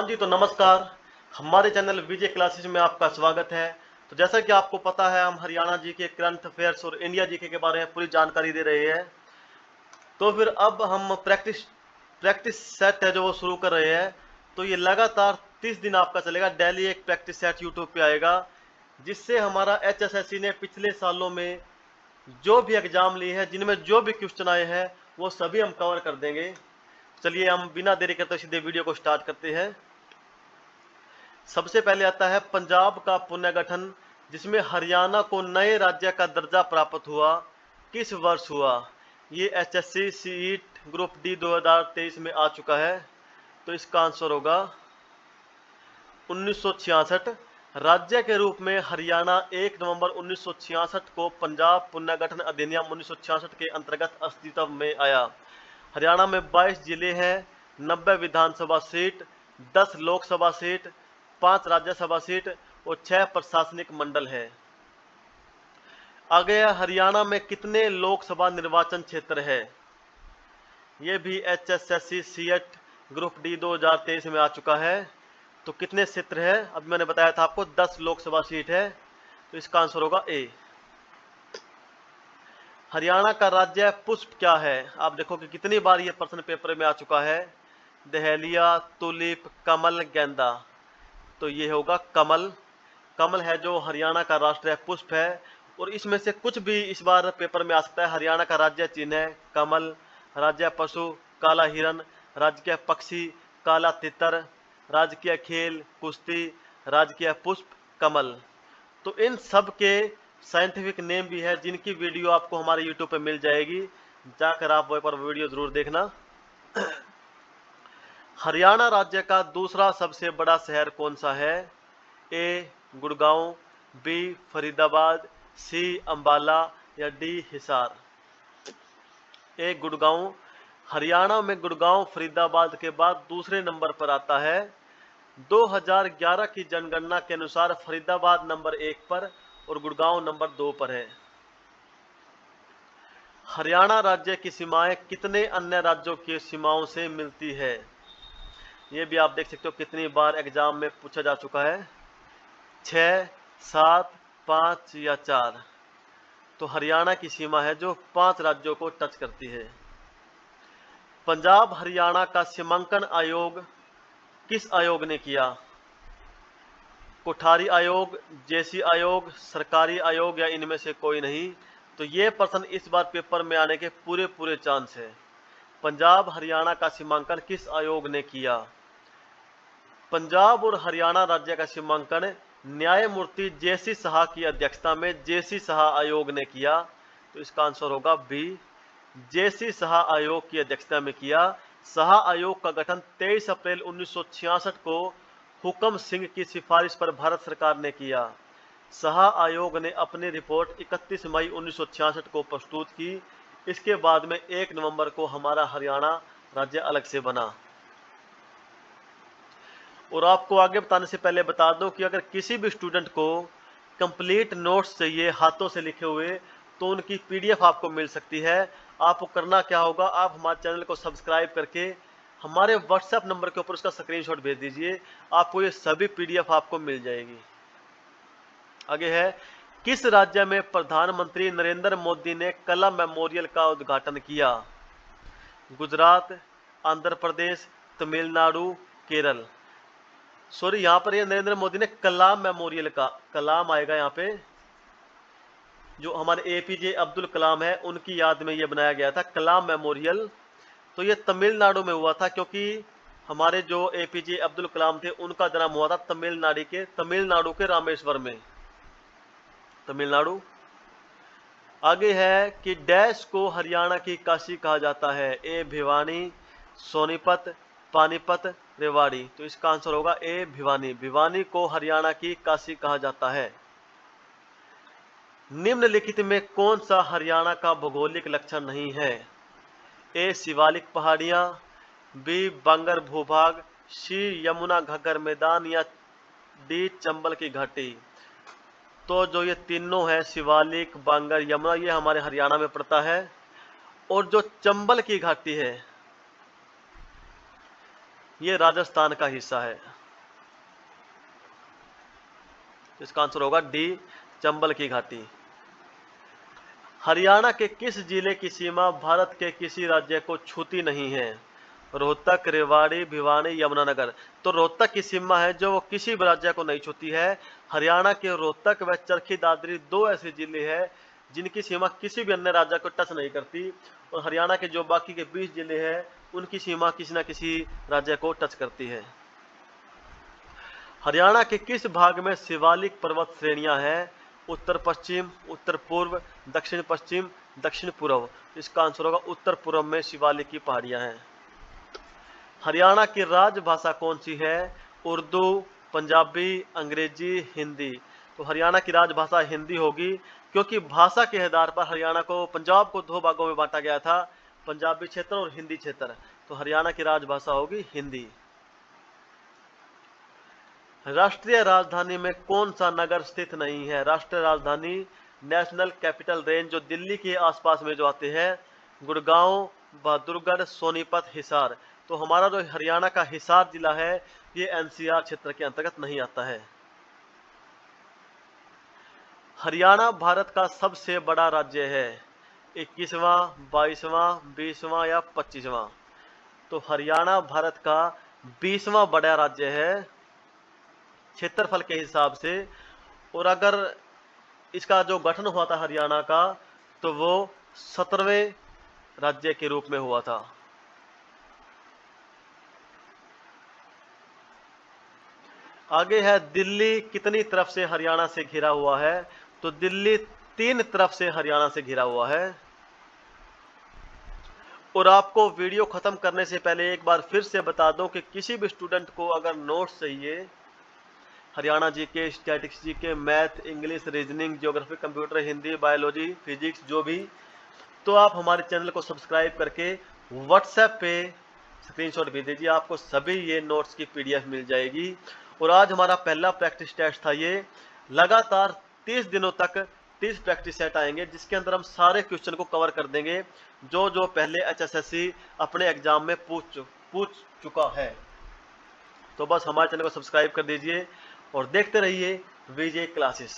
जी तो नमस्कार। हमारे चैनल विजय क्लासेस में आपका स्वागत है। तो जैसा कि आपको पता है, हम हरियाणा जी के करंट अफेयर्स और इंडिया जी के बारे में पूरी जानकारी दे रहे हैं। तो फिर अब हम प्रैक्टिस सेट है जो वो शुरू कर रहे हैं। तो ये लगातार 30 दिन आपका चलेगा। डेली एक प्रैक्टिस सेट यूट्यूब पे आएगा, जिससे हमारा HSSC ने पिछले सालों में जो भी एग्जाम लिए हैं, जिनमें जो भी क्वेश्चन आए हैं, वो सभी हम कवर कर देंगे। चलिए हम बिना देरी करते सीधे वीडियो को स्टार्ट करते हैं। सबसे पहले आता है पंजाब का पुनर्गठन, जिसमें हरियाणा को नए राज्य का दर्जा प्राप्त हुआ, किस वर्ष हुआ। ये HSC सीईट ग्रुप डी 2023 में आ चुका है। तो इसका आंसर होगा 1966। राज्य के रूप में हरियाणा 1 नवंबर 1966 को पंजाब पुनर्गठन अधिनियम 1966 के अंतर्गत अस्तित्व में आया। हरियाणा में 22 जिले हैं, 90 Vidhan Sabha seat, 10 Lok Sabha seat, 5 Rajya Sabha seat और 6 प्रशासनिक मंडल है। आगे हरियाणा में कितने लोकसभा निर्वाचन क्षेत्र है। ये भी HSSC सीएट ग्रुप डी 2023 में आ चुका है। तो कितने क्षेत्र है, अब मैंने बताया था आपको 10 लोकसभा सीट है। तो इसका आंसर होगा ए। हरियाणा का राज्य पुष्प क्या है। आप देखो कि कितनी बार ये प्रश्न पेपर में आ चुका है। दहलिया, तुलिप, कमल, गेंदा। तो ये होगा कमल। कमल है जो हरियाणा का राष्ट्रीय पुष्प है। और इसमें से कुछ भी इस बार पेपर में आ सकता है। हरियाणा का राज्य चिन्ह है कमल, राज्य पशु काला हिरन, राजकीय पक्षी काला तितर, राजकीय खेल कुश्ती, राजकीय पुष्प कमल। तो इन सब के साइंटिफिक नेम भी है, जिनकी वीडियो आपको हमारे यूट्यूब पे मिल जाएगी। जाकर आप वो एक बार वीडियो जरूर देखना। हरियाणा राज्य का दूसरा सबसे बड़ा शहर कौन सा है। ए गुड़गांव, बी फरीदाबाद, सी अंबाला या डी हिसार। ए गुड़गांव। हरियाणा में गुड़गांव फरीदाबाद के बाद दूसरे नंबर पर आता है। 2011 की जनगणना के अनुसार फरीदाबाद नंबर 1 पर और गुड़गांव नंबर 2 पर है। हरियाणा राज्य की सीमाएं कितने अन्य राज्यों की सीमाओं से मिलती है। ये भी आप देख सकते हो कितनी बार एग्जाम में पूछा जा चुका है। 6, 7, 5 या 4। तो हरियाणा की सीमा है जो 5 राज्यों को टच करती है। पंजाब हरियाणा का सीमांकन आयोग किस आयोग ने किया। कोठारी आयोग, जेसी आयोग, सरकारी आयोग या इनमें से कोई नहीं। तो ये प्रश्न इस बार पेपर में आने के पूरे चांस है। पंजाब हरियाणा का सीमांकन किस आयोग ने किया। पंजाब और हरियाणा राज्य का सीमांकन न्यायमूर्ति जेसी शाह की अध्यक्षता में जेसी शाह आयोग ने किया। तो इसका आंसर होगा बी, जेसी शाह आयोग की अध्यक्षता में किया। शाह आयोग का गठन 23 अप्रैल 1966 को हुकम सिंह की सिफारिश पर भारत सरकार ने किया। शाह आयोग ने अपनी रिपोर्ट 31 मई 1966 को प्रस्तुत की। इसके बाद में 1 नवंबर को हमारा हरियाणा राज्य अलग से बना। और आपको आगे बताने से पहले बता दूं कि अगर किसी भी स्टूडेंट को कंप्लीट नोट्स चाहिए हाथों से लिखे हुए, तो उनकी PDF आपको मिल सकती है। आपको करना क्या होगा, आप हमारे चैनल को सब्सक्राइब करके हमारे WhatsApp नंबर के ऊपर उसका स्क्रीनशॉट भेज दीजिए। आपको ये सभी PDF आपको मिल जाएगी। आगे है, किस राज्य में प्रधानमंत्री नरेंद्र मोदी ने कला मेमोरियल का उद्घाटन किया। गुजरात, आंध्र प्रदेश, तमिलनाडु, केरल। सॉरी, यहाँ पर ये नरेंद्र मोदी ने कलाम मेमोरियल का, कलाम आएगा यहाँ पे, जो हमारे APJ अब्दुल कलाम है उनकी याद में ये बनाया गया था कलाम मेमोरियल। तो ये तमिलनाडु में हुआ था, क्योंकि हमारे जो APJ अब्दुल कलाम थे उनका जन्म हुआ था तमिलनाडु के रामेश्वर में, तमिलनाडु। आगे है कि डैश को हरियाणा की काशी कहा जाता है। ए भिवानी, सोनीपत, पानीपत, रेवाड़ी। तो इसका आंसर होगा ए भिवानी। भिवानी को हरियाणा की काशी कहा जाता है। निम्नलिखित में कौन सा हरियाणा का भौगोलिक लक्षण नहीं है। ए शिवालिक पहाड़ियां, बी बांगर भूभाग, सी यमुना घग्गर मैदान या डी चंबल की घाटी। तो जो ये तीनों है, शिवालिक, बांगर, यमुना, ये हमारे हरियाणा में पड़ता है। और जो चंबल की घाटी है, ये राजस्थान का हिस्सा है। इसका आंसर होगा डी, चंबल की घाटी। हरियाणा के किस जिले की सीमा भारत के किसी राज्य को छूती नहीं है? रोहतक, रेवाड़ी, भिवानी, यमुनानगर। तो रोहतक की सीमा है जो वो किसी भी राज्य को नहीं छूती है। हरियाणा के रोहतक व चरखी दादरी दो ऐसे जिले हैं जिनकी सीमा किसी भी अन्य राज्य को टच नहीं करती, और हरियाणा के जो बाकी के 20 जिले हैं उनकी सीमा किसी न किसी राज्य को टच करती है। हरियाणा के किस भाग में शिवालिक पर्वत श्रेणियां हैं? उत्तर पश्चिम, उत्तर पूर्व, दक्षिण पश्चिम, दक्षिण पूर्व। इसका आंसर होगा उत्तर पूर्व में शिवालिक की पहाड़ियां हैं। हरियाणा की राजभाषा कौन सी है? उर्दू, पंजाबी, अंग्रेजी, हिंदी। तो हरियाणा की राजभाषा हिंदी होगी, क्योंकि भाषा के आधार पर हरियाणा को, पंजाब को दो भागों में बांटा गया था, पंजाबी क्षेत्र और हिंदी क्षेत्र। तो हरियाणा की राजभाषा होगी हिंदी। राष्ट्रीय राजधानी में कौन सा नगर स्थित नहीं है? राष्ट्रीय राजधानी, नेशनल कैपिटल रेंज जो दिल्ली के आसपास में जो आते हैं, गुड़गांव, बहादुरगढ़, सोनीपत, हिसार। तो हमारा जो हरियाणा का हिसार जिला है ये एनसीआर क्षेत्र के अंतर्गत नहीं आता है। हरियाणा भारत का सबसे बड़ा राज्य है, 21वां, 22वां, 20वां या 25वां? तो हरियाणा भारत का 20वां बड़ा राज्य है क्षेत्रफल के हिसाब से, और अगर इसका जो गठन हुआ था हरियाणा का तो वो 17वें राज्य के रूप में हुआ था। आगे है, दिल्ली कितनी तरफ से हरियाणा से घिरा हुआ है? तो दिल्ली 3 तरफ से हरियाणा से घिरा हुआ है। और आपको वीडियो खत्म करने से पहले एक बार फिर से बता दूं कि किसी भी स्टूडेंट को अगर नोट्स चाहिए, Haryana GK, statics GK, math, English, reasoning, geography, computer, Hindi, biology, physics, जो भी, तो आप हमारे चैनल को सब्सक्राइब करके व्हाट्सएप पे स्क्रीनशॉट भेज दीजिए, आपको सभी ये नोट्स की पीडीएफ मिल जाएगी। और आज हमारा पहला प्रैक्टिस टेस्ट था ये। लगातार 30 दिनों तक 30 प्रैक्टिस सेट आएंगे जिसके अंदर हम सारे क्वेश्चन को कवर कर देंगे जो जो पहले एचएसएससी अपने एग्जाम में पूछ चुका है। तो बस हमारे चैनल को सब्सक्राइब कर दीजिए और देखते रहिए विजय क्लासेस।